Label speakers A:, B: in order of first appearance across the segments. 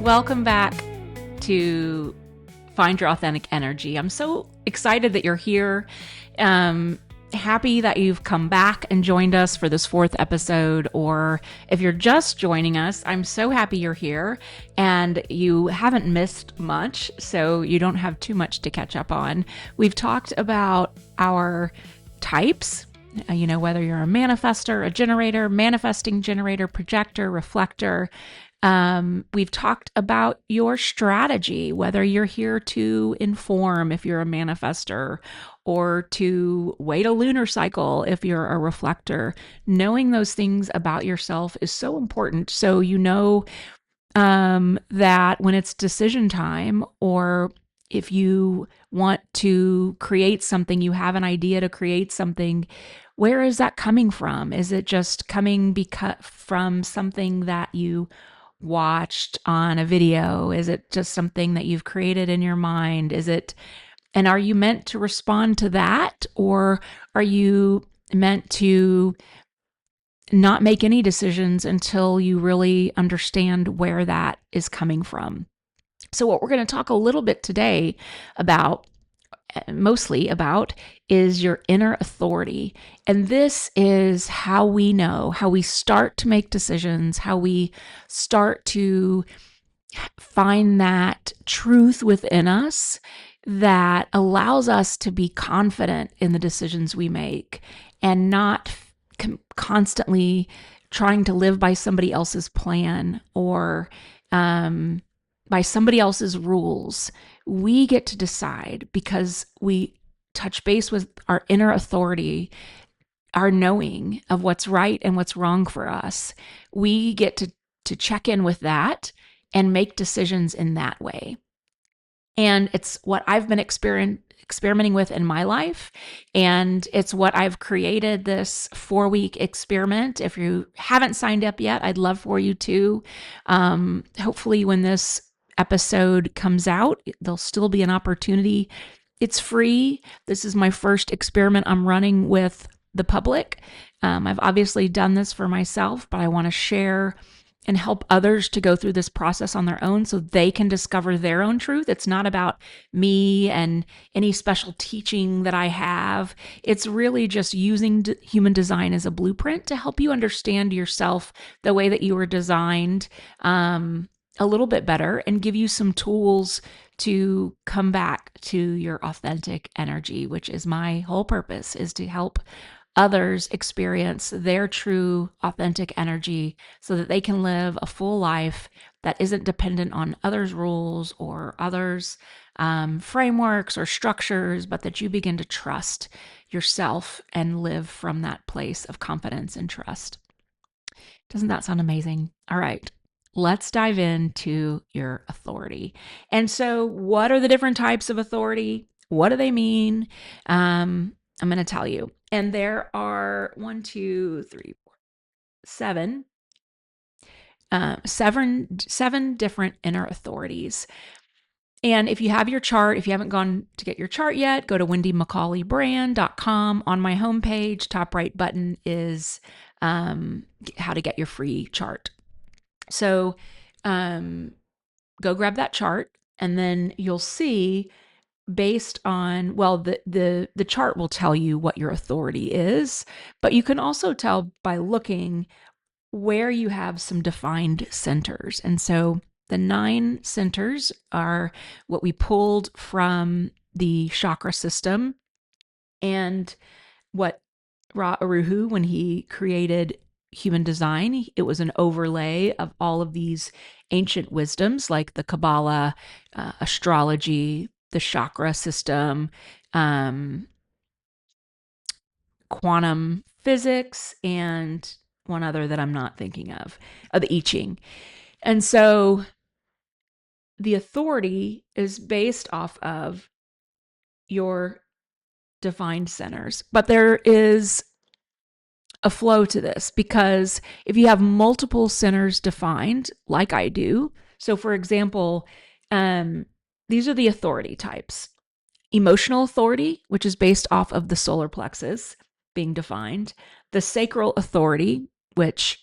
A: Welcome back to Find Your Authentic Energy. I'm so excited that you're here. Happy that you've come back and joined us for this fourth episode, or if you're just joining us, I'm so happy you're here and you haven't missed much, so you don't have too much to catch up on. We've talked about our types, whether you're a manifester, a generator, manifesting generator, projector, reflector. We've talked about your strategy, whether you're here to inform if you're a manifester or to wait a lunar cycle if you're a reflector. Knowing those things about yourself is so important. So that when it's decision time, or if you want to create something, you have an idea to create something, where is that coming from? Is it just coming from something that you watched on a video? Is it just something that you've created in your mind? And are you meant to respond to that? Or are you meant to not make any decisions until you really understand where that is coming from? So what we're going to talk a little bit today mostly about, is your inner authority. And this is how we know, how we start to make decisions, how we start to find that truth within us that allows us to be confident in the decisions we make and not constantly trying to live by somebody else's plan or by somebody else's rules. We get to decide because we touch base with our inner authority, our knowing of what's right and what's wrong for us. We get to check in with that and make decisions in that way. And it's what I've been experimenting with in my life. And it's what I've created, this 4-week experiment. If you haven't signed up yet, I'd love for you to. Hopefully when this episode comes out, there'll still be an opportunity. It's free. This is my first experiment I'm running with the public. I've obviously done this for myself, but I want to share and help others to go through this process on their own so they can discover their own truth. It's not about me and any special teaching that I have. It's really just using human design as a blueprint to help you understand yourself the way that you were designed a little bit better, and give you some tools to come back to your authentic energy, which is my whole purpose, is to help others experience their true authentic energy so that they can live a full life that isn't dependent on others' rules or others' frameworks or structures, but that you begin to trust yourself and live from that place of confidence and trust. Doesn't that sound amazing? All right. Let's dive into your authority. And so what are the different types of authority? What do they mean? I'm going to tell you. And there are 7 different inner authorities. And if you have your chart, if you haven't gone to get your chart yet, go to wendymccaulleybrand.com. On my homepage, top right button is how to get your free chart. So go grab that chart, and then you'll see, based on, the chart will tell you what your authority is, but you can also tell by looking where you have some defined centers. And so the 9 centers are what we pulled from the chakra system, and what Ra Uru, when he created human design, it was an overlay of all of these ancient wisdoms like the Kabbalah, astrology, the chakra system, quantum physics, and one other that I'm not thinking of, the I Ching. And so the authority is based off of your defined centers, but there is a flow to this, because if you have multiple centers defined, like I do, so for example, these are the authority types. Emotional authority, which is based off of the solar plexus being defined. The sacral authority, which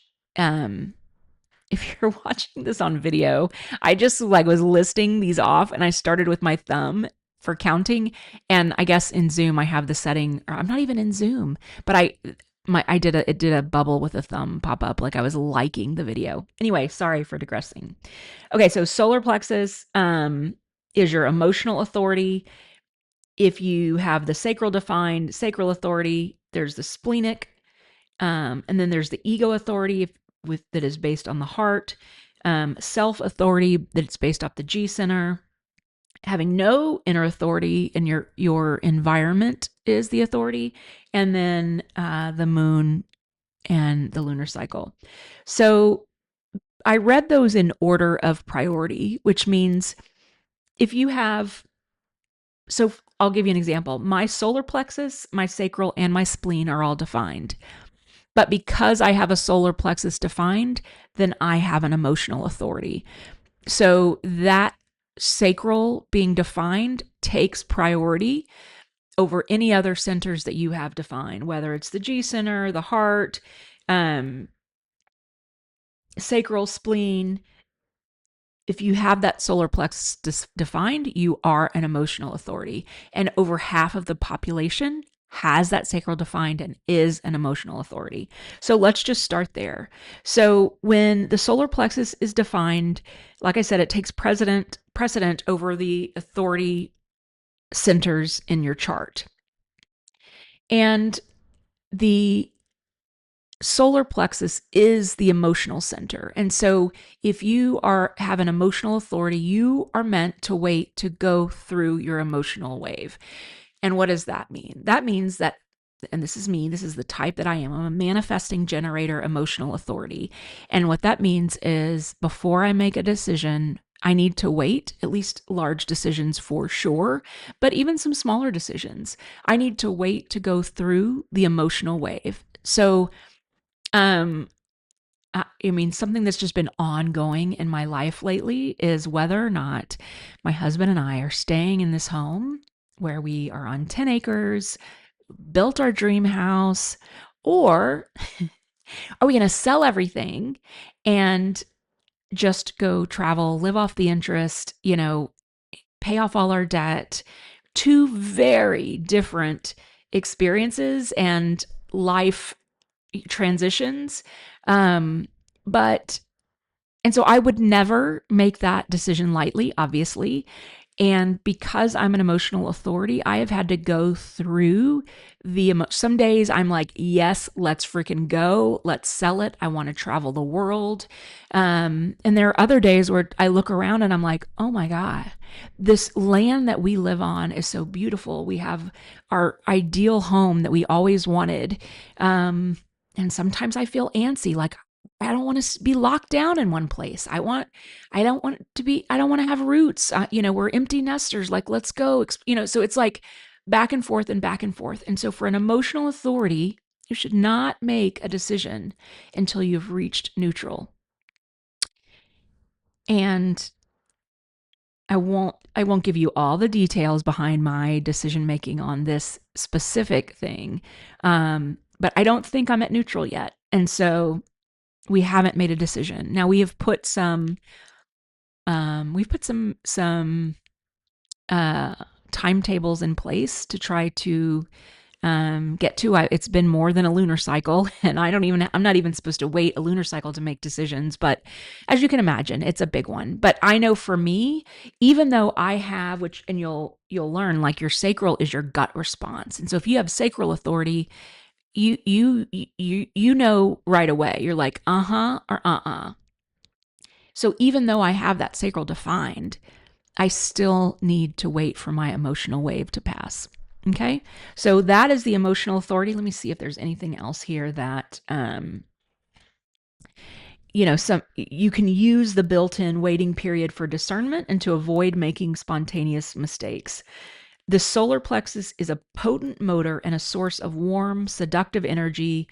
A: if you're watching this on video, I just like was listing these off and I started with my thumb for counting. And I guess in Zoom I have the setting, or I'm not even in Zoom, but I did it did a bubble with a thumb pop up like I was liking the video. Anyway, sorry for digressing. Okay, so solar plexus is your emotional authority. If you have the sacral defined, sacral authority, there's the splenic, and then there's the ego authority that is based on the heart, self authority that's based off the G center. Having no inner authority in your environment is the authority, and then the moon and the lunar cycle. So I read those in order of priority, which means if you have, so I'll give you an example. My solar plexus, my sacral, and my spleen are all defined. But because I have a solar plexus defined, then I have an emotional authority. So that sacral being defined takes priority over any other centers that you have defined, whether it's the G center, the heart, sacral, spleen. If you have that solar plexus defined, you are an emotional authority. And over half of the population has that sacral defined and is an emotional authority. So let's just start there. So when the solar plexus is defined, like I said, it takes precedent over the authority centers in your chart. And the solar plexus is the emotional center. And so if you have an emotional authority, you are meant to wait to go through your emotional wave. And what does that mean? That means that, and this is me, this is the type that I am. I'm a manifesting generator emotional authority. And what that means is before I make a decision, I need to wait, at least large decisions for sure, but even some smaller decisions. I need to wait to go through the emotional wave. So I mean, something that's just been ongoing in my life lately is whether or not my husband and I are staying in this home where we are on 10 acres, built our dream house, or are we going to sell everything and just go travel, live off the interest, pay off all our debt? Two very different experiences and life transitions. But, and so I would never make that decision lightly, obviously. And because I'm an emotional authority, I have had to go through some days I'm like, yes, let's freaking go. Let's sell it. I want to travel the world. And there are other days where I look around and I'm like, oh my God, this land that we live on is so beautiful. We have our ideal home that we always wanted. And sometimes I feel antsy, like I don't want to be locked down in one place. I don't want to have roots. We're empty nesters. Like, let's go, so it's like back and forth and back and forth. And so for an emotional authority, you should not make a decision until you've reached neutral. And I won't give you all the details behind my decision making on this specific thing. But I don't think I'm at neutral yet. And so we haven't made a decision. Now we've put some timetables in place to try to get to. It's been more than a lunar cycle, and I'm not even supposed to wait a lunar cycle to make decisions. But as you can imagine, it's a big one. But I know for me, even though I have, and you'll learn, like your sacral is your gut response, and so if you have sacral authority, you know right away. You're like, uh-huh or uh-uh. So even though I have that sacral defined, I still need to wait for my emotional wave to pass. Okay? So that is the emotional authority. Let me see if there's anything else here that you can use the built-in waiting period for discernment and to avoid making spontaneous mistakes. The solar plexus is a potent motor and a source of warm, seductive energy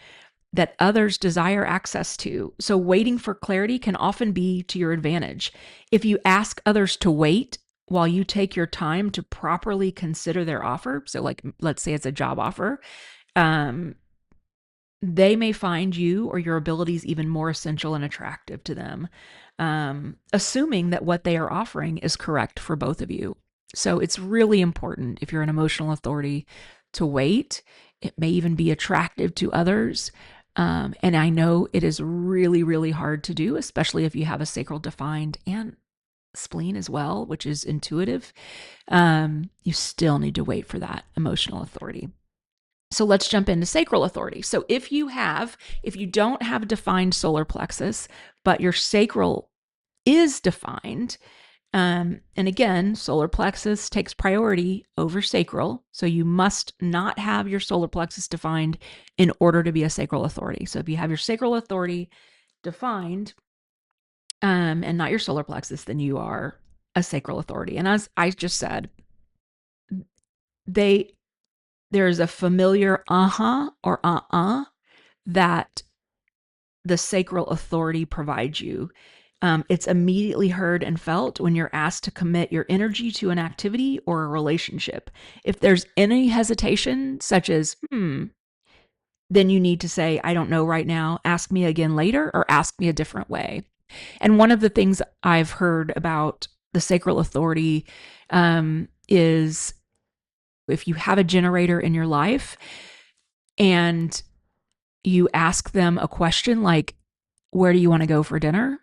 A: that others desire access to. So waiting for clarity can often be to your advantage. If you ask others to wait while you take your time to properly consider their offer, so like let's say it's a job offer, they may find you or your abilities even more essential and attractive to them, assuming that what they are offering is correct for both of you. So it's really important, if you're an emotional authority, to wait. It may even be attractive to others. And I know it is really, really hard to do, especially if you have a sacral defined and spleen as well, which is intuitive. You still need to wait for that emotional authority. So let's jump into sacral authority. So if you don't have a defined solar plexus, but your sacral is defined, and again, solar plexus takes priority over sacral. So you must not have your solar plexus defined in order to be a sacral authority. So if you have your sacral authority defined, and not your solar plexus, then you are a sacral authority. And as I just said, there's a familiar or that the sacral authority provides you. It's immediately heard and felt when you're asked to commit your energy to an activity or a relationship. If there's any hesitation, such as, then you need to say, I don't know right now, ask me again later, or ask me a different way. And one of the things I've heard about the sacral authority is if you have a generator in your life and you ask them a question like, where do you want to go for dinner?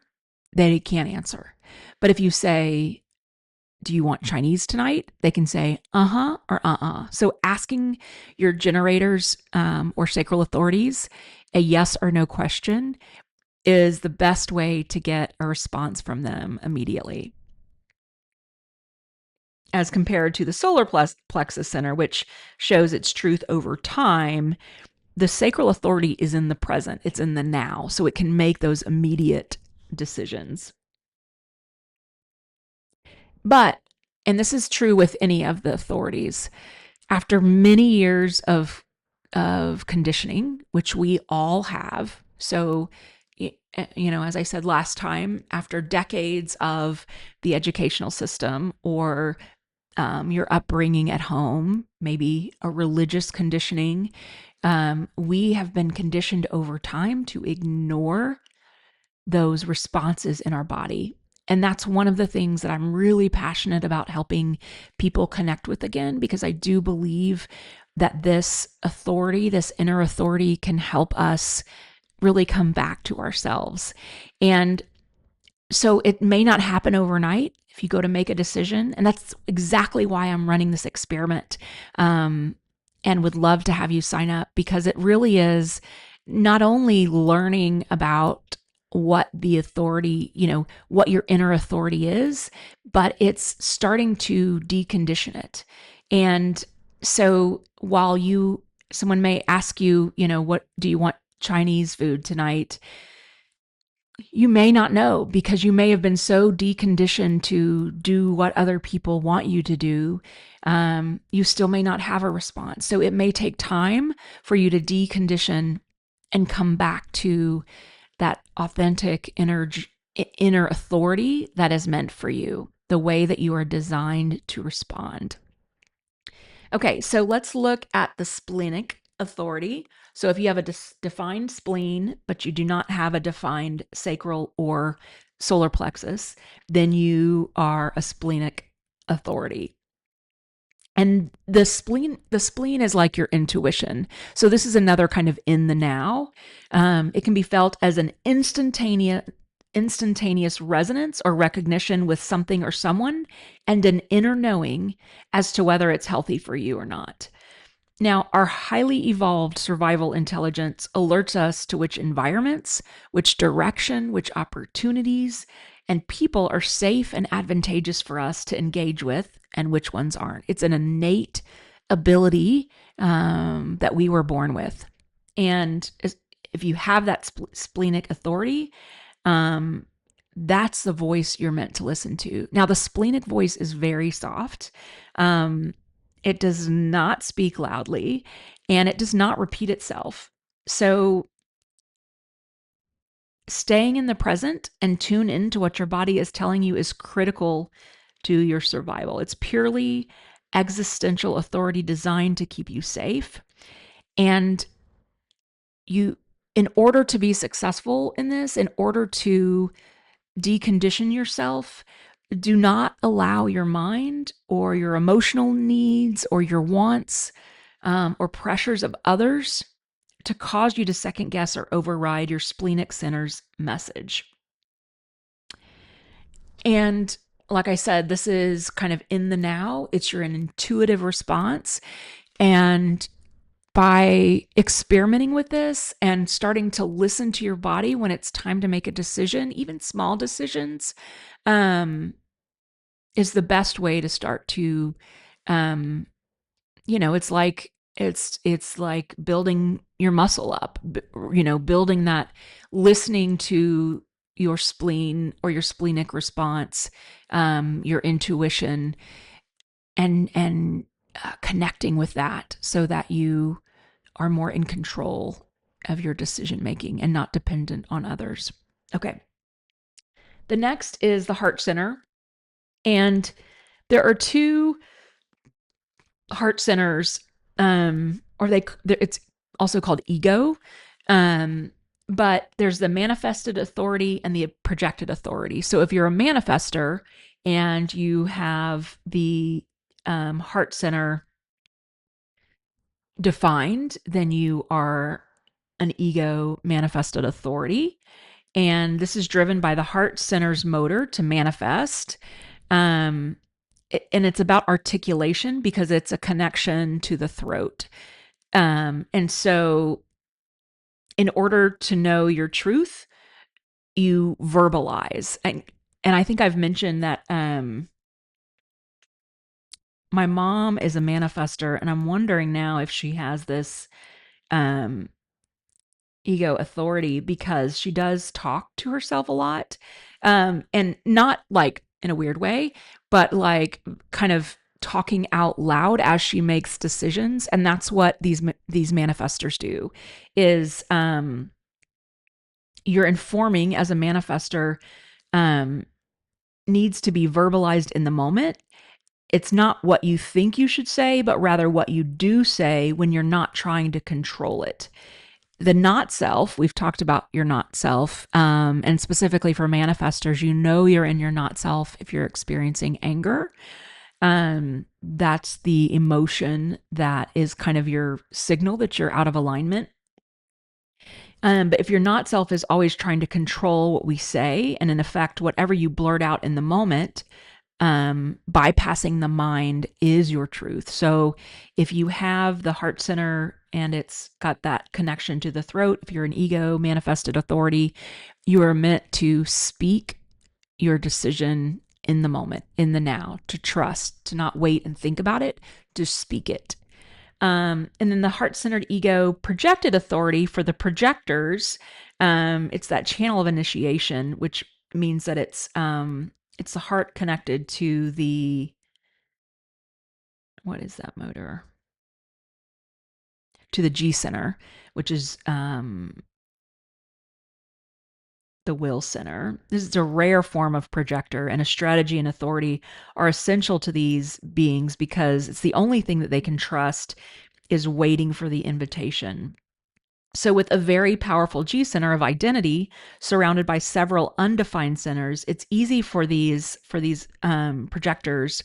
A: They can't answer. But if you say, do you want Chinese tonight? They can say, uh-huh or uh-uh. So asking your generators or sacral authorities a yes or no question is the best way to get a response from them immediately. As compared to the solar plexus center, which shows its truth over time, the sacral authority is in the present. It's in the now. So it can make those immediate decisions. But, and this is true with any of the authorities, after many years of conditioning, which we all have, so as I said last time, after decades of the educational system or your upbringing at home, maybe a religious conditioning, we have been conditioned over time to ignore those responses in our body. And that's one of the things that I'm really passionate about helping people connect with again, because I do believe that this authority, this inner authority, can help us really come back to ourselves. And so it may not happen overnight if you go to make a decision. And that's exactly why I'm running this experiment, and would love to have you sign up, because it really is not only learning about what the authority, what your inner authority is, but it's starting to decondition it. And so while someone may ask you, what do you want Chinese food tonight? You may not know, because you may have been so deconditioned to do what other people want you to do. You still may not have a response. So it may take time for you to decondition and come back to that authentic inner authority that is meant for you, the way that you are designed to respond. Okay, so let's look at the splenic authority. So if you have a defined spleen, but you do not have a defined sacral or solar plexus, then you are a splenic authority. And the spleen is like your intuition. So this is another kind of in the now. It can be felt as an instantaneous resonance or recognition with something or someone, and an inner knowing as to whether it's healthy for you or not. Now, our highly evolved survival intelligence alerts us to which environments, which direction, which opportunities, and people are safe and advantageous for us to engage with, and which ones aren't. It's an innate ability that we were born with. And if you have that splenic authority, that's the voice you're meant to listen to. Now, the splenic voice is very soft. It does not speak loudly, and it does not repeat itself. So staying in the present and tune into what your body is telling you is critical to your survival. It's purely existential authority designed to keep you safe. And you, in order to be successful in this, in order to decondition yourself, do not allow your mind or your emotional needs or your wants or pressures of others to cause you to second guess or override your splenic center's message. And like I said, this is kind of in the now. It's your intuitive response. And by experimenting with this and starting to listen to your body when it's time to make a decision, even small decisions, is the best way to start to, it's like building your muscle up, building that, listening to your spleen or your splenic response, your intuition, and connecting with that so that you are more in control of your decision making and not dependent on others. Okay. The next is the heart center. And there are two heart centers, it's also called ego. But there's the manifested authority and the projected authority. So if you're a manifester and you have the heart center defined, then you are an ego manifested authority. And this is driven by the heart center's motor to manifest. And it's about articulation because it's a connection to the throat. And so in order to know your truth, you verbalize. And I think I've mentioned that my mom is a manifester, and I'm wondering now if she has this ego authority because she does talk to herself a lot, and not like in a weird way, but like kind of talking out loud as she makes decisions. And that's what these manifestors do is you're informing as a manifester needs to be verbalized in the moment. It's not what you think you should say, but rather what you do say when you're not trying to control it. The not self, we've talked about your not self, and specifically for manifestors, you're in your not self if you're experiencing anger. That's the emotion that is kind of your signal that you're out of alignment. But if your not self is always trying to control what we say, and in effect, whatever you blurt out in the moment, bypassing the mind is your truth. So if you have the heart center and it's got that connection to the throat, if you're an ego manifested authority, you are meant to speak your decision in the moment, in the now, to trust, to not wait and think about it, to speak it. And then the heart-centered ego projected authority for the projectors, it's that channel of initiation, which means that it's the heart connected to what is that motor? To the G center, which is the will center. This is a rare form of projector, and a strategy and authority are essential to these beings because it's the only thing that they can trust is waiting for the invitation. So with a very powerful G center of identity surrounded by several undefined centers, it's easy for these projectors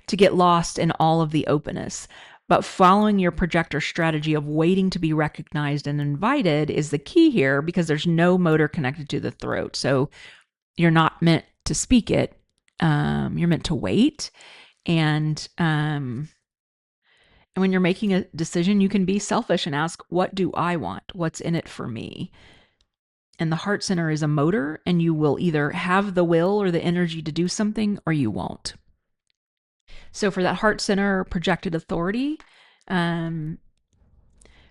A: to get lost in all of the openness. But following your projector strategy of waiting to be recognized and invited is the key here because there's no motor connected to the throat. So you're not meant to speak it. You're meant to wait. And when you're making a decision, you can be selfish and ask, what do I want? What's in it for me? And the heart center is a motor, and you will either have the will or the energy to do something, or you won't. So for that heart center projected authority, when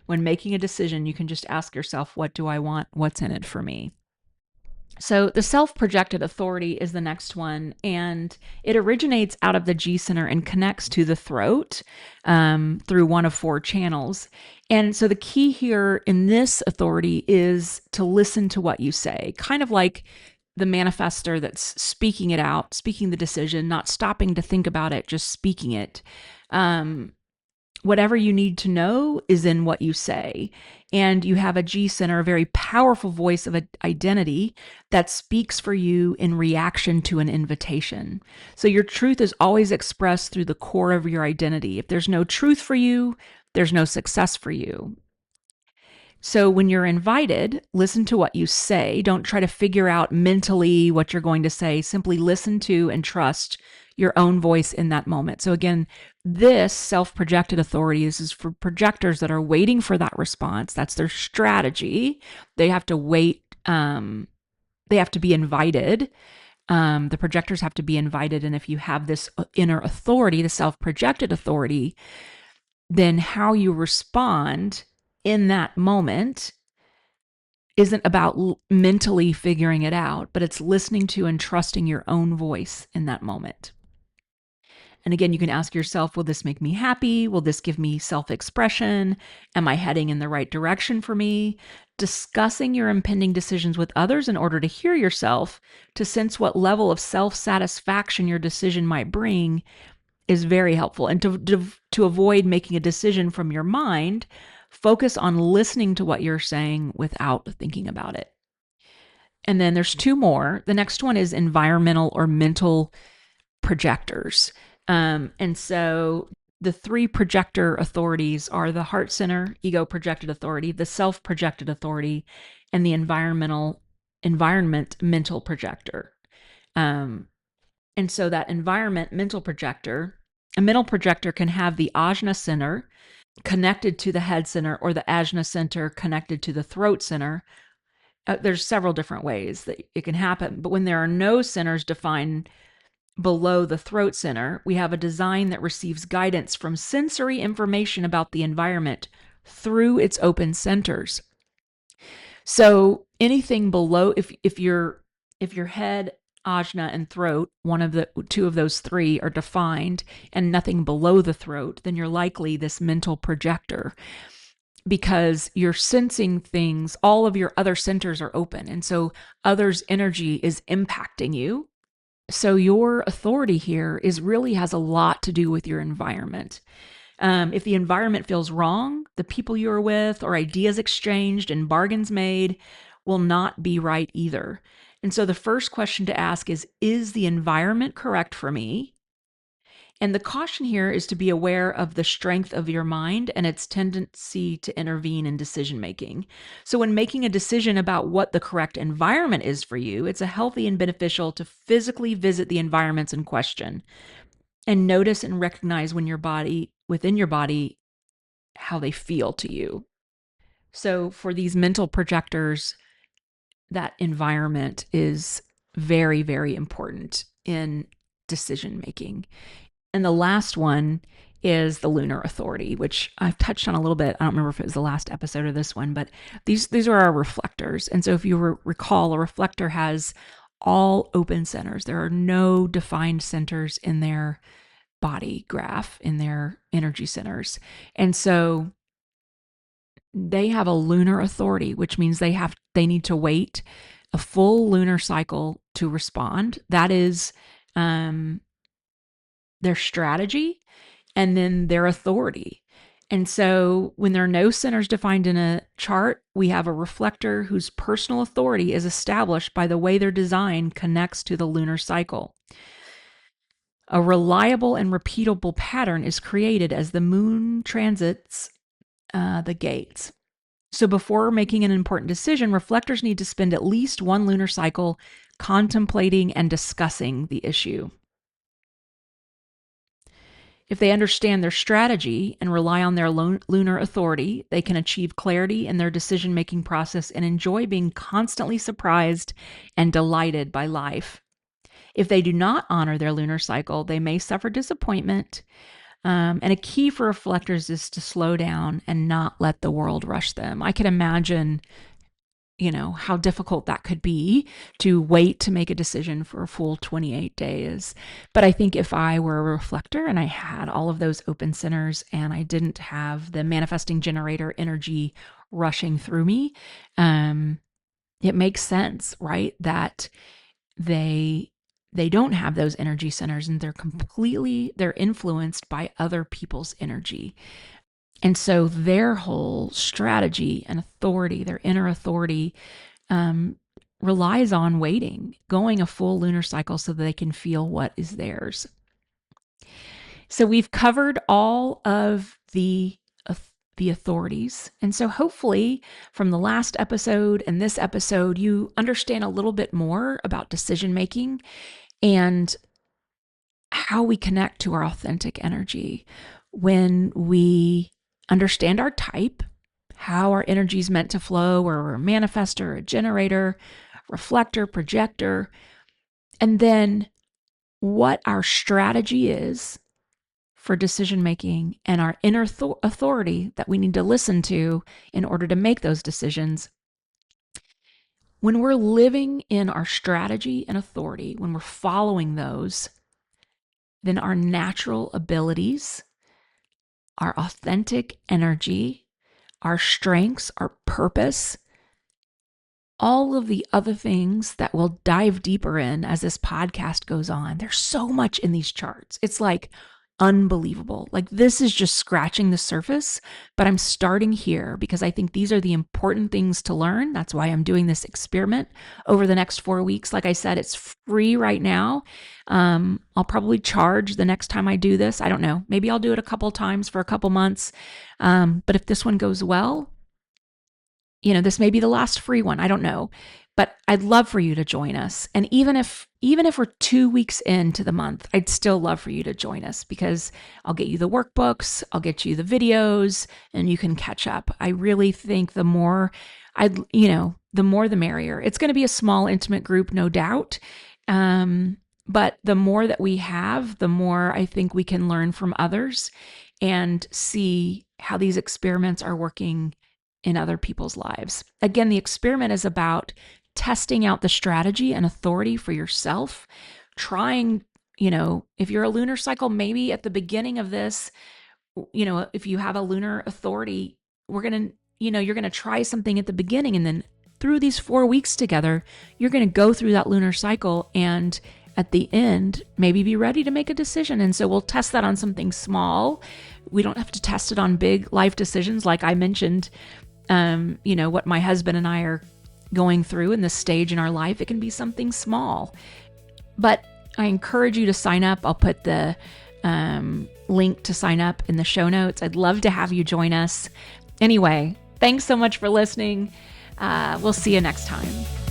A: making a decision, you can just ask yourself, what do I want? What's in it for me? So the self-projected authority is the next one, and it originates out of the G center and connects to the throat through one of four channels. And so the key here in this authority is to listen to what you say, kind of like the manifester that's speaking it out, speaking the decision, not stopping to think about it, just speaking it. whatever you need to know is in what you say. And you have a G center, a very powerful voice of identity that speaks for you in reaction to an invitation. So your truth is always expressed through the core of your identity. If there's no truth for you, there's no success for you. So when you're invited, listen to what you say. Don't try to figure out mentally what you're going to say. Simply listen to and trust your own voice in that moment. So again, this self-projected authority is for projectors that are waiting for that response. That's their strategy. They have to wait. They have to be invited. The projectors have to be invited. And if you have this inner authority, the self-projected authority, then how you respond in that moment isn't about mentally figuring it out, but it's listening to and trusting your own voice in that moment. And again, you can ask yourself, will this make me happy? Will this give me self-expression? Am I heading in the right direction for me? Discussing your impending decisions with others in order to hear yourself, to sense what level of self-satisfaction your decision might bring, is very helpful. And to avoid making a decision from your mind, focus on listening to what you're saying without thinking about it. And then there's two more. The next one is environmental or mental projectors. And so the three projector authorities are the heart center, ego projected authority, the self projected authority, and the environment mental projector. And so that environment mental projector, a mental projector can have the ajna center connected to the head center or the ajna center connected to the throat center. There's several different ways that it can happen, but when there are no centers defined below the throat center, we have a design that receives guidance from sensory information about the environment through its open centers. So anything below, if your head, ajna, and throat, one of the two of those three are defined, and nothing below the throat, then you're likely this mental projector, because you're sensing things, all of your other centers are open. And so others' energy is impacting you. So your authority here really has a lot to do with your environment. If the environment feels wrong, the people you're with or ideas exchanged and bargains made will not be right either. And so the first question to ask is the environment correct for me? And the caution here is to be aware of the strength of your mind and its tendency to intervene in decision making. So when making a decision about what the correct environment is for you, it's a healthy and beneficial to physically visit the environments in question and notice and recognize within your body, how they feel to you. So for these mental projectors, that environment is very, very important in decision making. And the last one is the lunar authority, which I've touched on a little bit. I don't remember if it was the last episode of this one, but these are our reflectors. And so if you recall, a reflector has all open centers. There are no defined centers in their body graph, in their energy centers. And so they have a lunar authority, which means they need to wait a full lunar cycle to respond. That is their strategy and then their authority. And so when there are no centers defined in a chart, we have a reflector whose personal authority is established by the way their design connects to the lunar cycle. A reliable and repeatable pattern is created as the moon transits the gates. So before making an important decision, reflectors need to spend at least one lunar cycle contemplating and discussing the issue. If they understand their strategy and rely on their lunar authority, they can achieve clarity in their decision-making process and enjoy being constantly surprised and delighted by life. If they do not honor their lunar cycle, they may suffer disappointment. And a key for reflectors is to slow down and not let the world rush them. I can imagine, how difficult that could be to wait to make a decision for a full 28 days. But I think if I were a reflector and I had all of those open centers and I didn't have the manifesting generator energy rushing through me, it makes sense, right? That they they don't have those energy centers, and they're influenced by other people's energy. And so their whole strategy and authority, their inner authority, relies on waiting, going a full lunar cycle so that they can feel what is theirs. So we've covered all of the authorities. And so hopefully from the last episode and this episode, you understand a little bit more about decision making and how we connect to our authentic energy when we understand our type, how our energy is meant to flow, where we're a manifestor, a generator, reflector, projector, and then what our strategy is for decision making and our inner authority that we need to listen to in order to make those decisions. When we're living in our strategy and authority, when we're following those, then our natural abilities, our authentic energy, our strengths, our purpose, all of the other things that we'll dive deeper in as this podcast goes on. There's so much in these charts. It's like unbelievable. Like this is just scratching the surface, but I'm starting here because I think these are the important things to learn. That's why I'm doing this experiment over the next 4 weeks. Like I said, it's free right now. I'll probably charge the next time I do this. I don't know. Maybe I'll do it a couple times for a couple months. But if this one goes well, this may be the last free one. I don't know. But I'd love for you to join us. And even if we're 2 weeks into the month, I'd still love for you to join us because I'll get you the workbooks, I'll get you the videos, and you can catch up. I really think the more the more the merrier. It's going to be a small, intimate group, no doubt. But the more that we have, the more I think we can learn from others and see how these experiments are working in other people's lives. Again, the experiment is about testing out the strategy and authority for yourself, trying, if you're a lunar cycle, maybe at the beginning of this, if you have a lunar authority, you're going to try something at the beginning, and then through these 4 weeks together, you're going to go through that lunar cycle, and at the end, maybe be ready to make a decision. And so we'll test that on something small. We don't have to test it on big life decisions. Like I mentioned, what my husband and I are going through in this stage in our life. It can be something small, but I encourage you to sign up. I'll put the link to sign up in the show notes. I'd love to have you join us. Anyway, thanks so much for listening. We'll see you next time.